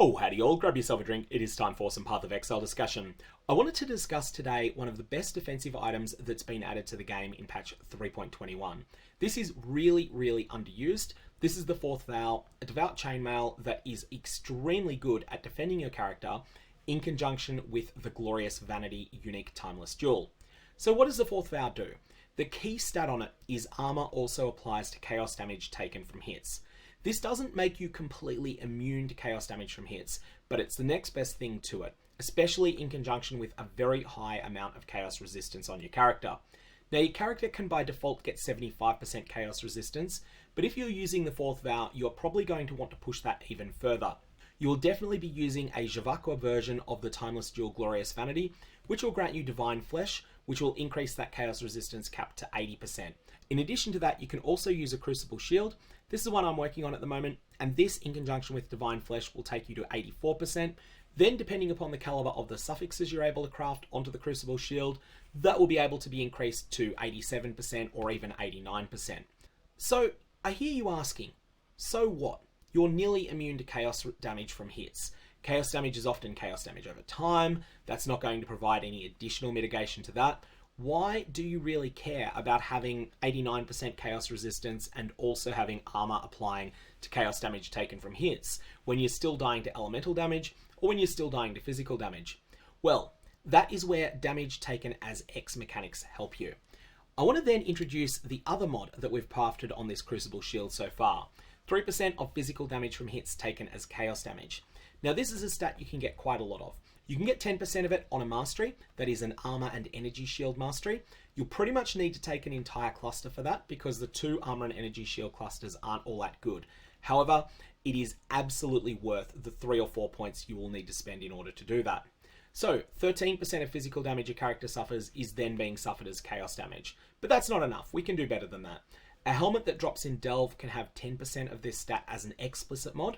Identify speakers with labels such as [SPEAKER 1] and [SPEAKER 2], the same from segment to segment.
[SPEAKER 1] Oh, howdy all, grab yourself a drink. It is time for some Path of Exile discussion. I wanted to discuss today one of the best defensive items that's been added to the game in patch 3.21. This is really underused. This is the Fourth Vow, a Devout Chainmail that is extremely good at defending your character in conjunction with the Glorious Vanity unique Timeless Jewel. So what does the Fourth Vow do? The key stat on it is armor also applies to chaos damage taken from hits. This doesn't make you completely immune to chaos damage from hits, but it's the next best thing to it, especially in conjunction with a very high amount of chaos resistance on your character. Now your character can by default get 75% chaos resistance, but if you're using the Fourth Vow, you're probably going to want to push that even further. You will definitely be using a J'Vaqua version of the Timeless Jewel Glorious Vanity, which will grant you Divine Flesh, which will increase that chaos resistance cap to 80%. In addition to that, you can also use a Crucible Shield. This is the one I'm working on at the moment, and this in conjunction with Divine Flesh will take you to 84%. Then depending upon the caliber of the suffixes you're able to craft onto the Crucible Shield, that will be able to be increased to 87% or even 89%. So I hear you asking, so what? You're nearly immune to chaos damage from hits. Chaos damage is often chaos damage over time. That's not going to provide any additional mitigation to that. Why do you really care about having 89% chaos resistance and also having armor applying to chaos damage taken from hits when you're still dying to elemental damage or when you're still dying to physical damage? Well, that is where damage taken as X mechanics help you. I want to then introduce the other mod that we've crafted on this Crucible Shield so far. 3% of physical damage from hits taken as chaos damage. Now this is a stat you can get quite a lot of. You can get 10% of it on a mastery, that is an armor and energy shield mastery. You'll pretty much need to take an entire cluster for that because the two armor and energy shield clusters aren't all that good. However, it is absolutely worth the 3 or 4 points you will need to spend in order to do that. So 13% of physical damage a character suffers is then being suffered as chaos damage, but that's not enough. We can do better than that. A helmet that drops in Delve can have 10% of this stat as an explicit mod,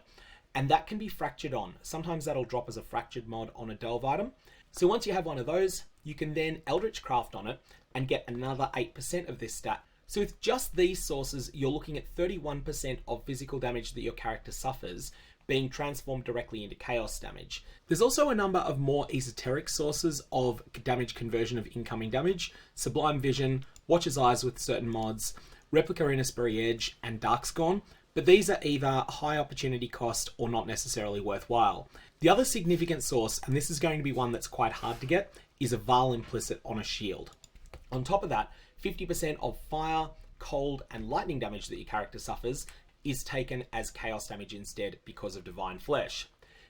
[SPEAKER 1] and that can be fractured on. Sometimes that'll drop as a fractured mod on a Delve item. So once you have one of those, you can then Eldritch Craft on it and get another 8% of this stat. So with just these sources, you're looking at 31% of physical damage that your character suffers being transformed directly into chaos damage. There's also a number of more esoteric sources of damage conversion of incoming damage: Sublime Vision, Watcher's Eyes with certain mods, Replica Innisbury Edge, and Darkscorn, but these are either high opportunity cost or not necessarily worthwhile. The other significant source, and this is going to be one that's quite hard to get, is a Vaal implicit on a shield. On top of that, 50% of fire, cold, and lightning damage that your character suffers is taken as chaos damage instead because of Divine Flesh.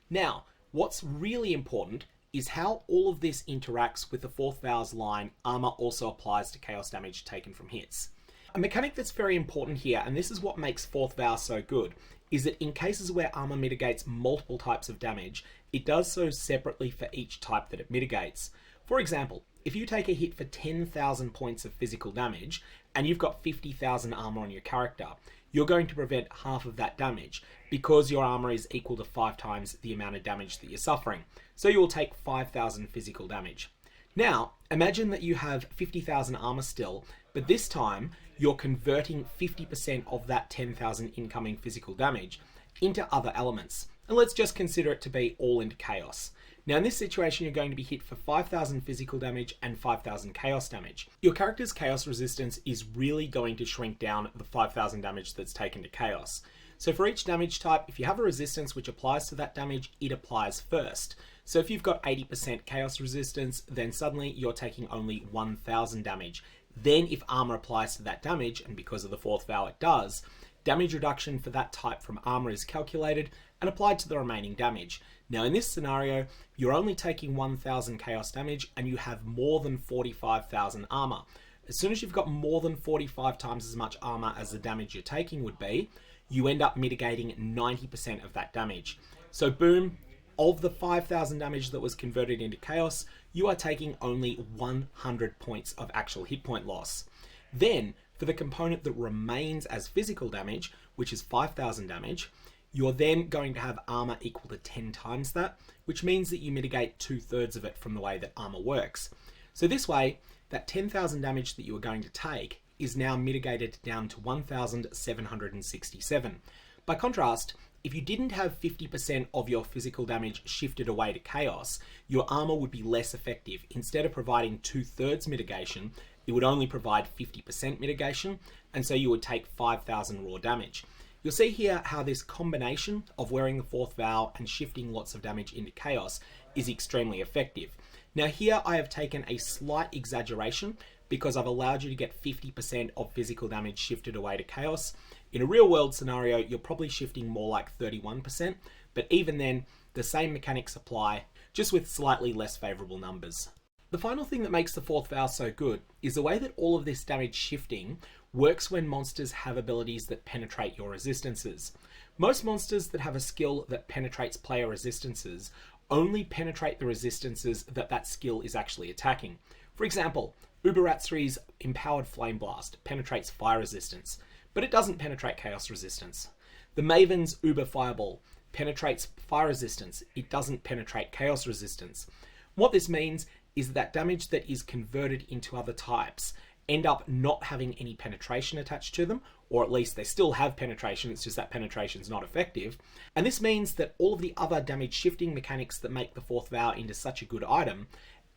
[SPEAKER 1] Now, what's really important is how all of this interacts with the Fourth Vow's line, armor also applies to chaos damage taken from hits. A mechanic that's very important here, and this is what makes Fourth Vow so good, is that in cases where armor mitigates multiple types of damage, it does so separately for each type that it mitigates. For example, if you take a hit for 10,000 points of physical damage, and you've got 50,000 armor on your character, you're going to prevent half of that damage, because your armor is equal to 5 times the amount of damage that you're suffering. So you will take 5,000 physical damage. Now, imagine that you have 50,000 armor still, but this time you're converting 50% of that 10,000 incoming physical damage into other elements. And let's just consider it to be all into chaos. Now in this situation, you're going to be hit for 5,000 physical damage and 5,000 chaos damage. Your character's chaos resistance is really going to shrink down the 5,000 damage that's taken to chaos. So for each damage type, if you have a resistance which applies to that damage, it applies first. So if you've got 80% chaos resistance, then suddenly you're taking only 1,000 damage. Then if armor applies to that damage, and because of the Fourth Vow it does, damage reduction for that type from armor is calculated and applied to the remaining damage. Now in this scenario, you're only taking 1,000 chaos damage and you have more than 45,000 armor. As soon as you've got more than 45 times as much armor as the damage you're taking would be, you end up mitigating 90% of that damage. So boom, of the 5,000 damage that was converted into chaos, you are taking only 100 points of actual hit point loss. Then, for the component that remains as physical damage, which is 5,000 damage, you're then going to have armor equal to 10 times that, which means that you mitigate 2/3 of it from the way that armor works. So this way, that 10,000 damage that you are going to take is now mitigated down to 1,767. By contrast, if you didn't have 50% of your physical damage shifted away to chaos, your armor would be less effective. Instead of providing 2/3 mitigation, it would only provide 50% mitigation, and so you would take 5,000 raw damage. You'll see here how this combination of wearing the fourth vow and shifting lots of damage into chaos is extremely effective. Now here I have taken a slight exaggeration because I've allowed you to get 50% of physical damage shifted away to chaos. In a real world scenario, you're probably shifting more like 31%, but even then, the same mechanics apply, just with slightly less favorable numbers. The final thing that makes the fourth vow so good is the way that all of this damage shifting works when monsters have abilities that penetrate your resistances. Most monsters that have a skill that penetrates player resistances only penetrate the resistances that that skill is actually attacking. For example, Uberatsri's Empowered Flame Blast penetrates fire resistance, but it doesn't penetrate chaos resistance. The Maven's Uber Fireball penetrates fire resistance, it doesn't penetrate chaos resistance. What this means is that damage that is converted into other types end up not having any penetration attached to them, or at least they still have penetration, it's just that penetration is not effective. And this means that all of the other damage shifting mechanics that make the fourth vow into such a good item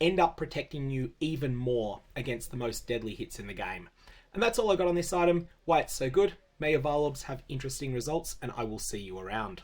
[SPEAKER 1] end up protecting you even more against the most deadly hits in the game. And that's all I got on this item, why it's so good. May your Varlobs have interesting results, and I will see you around.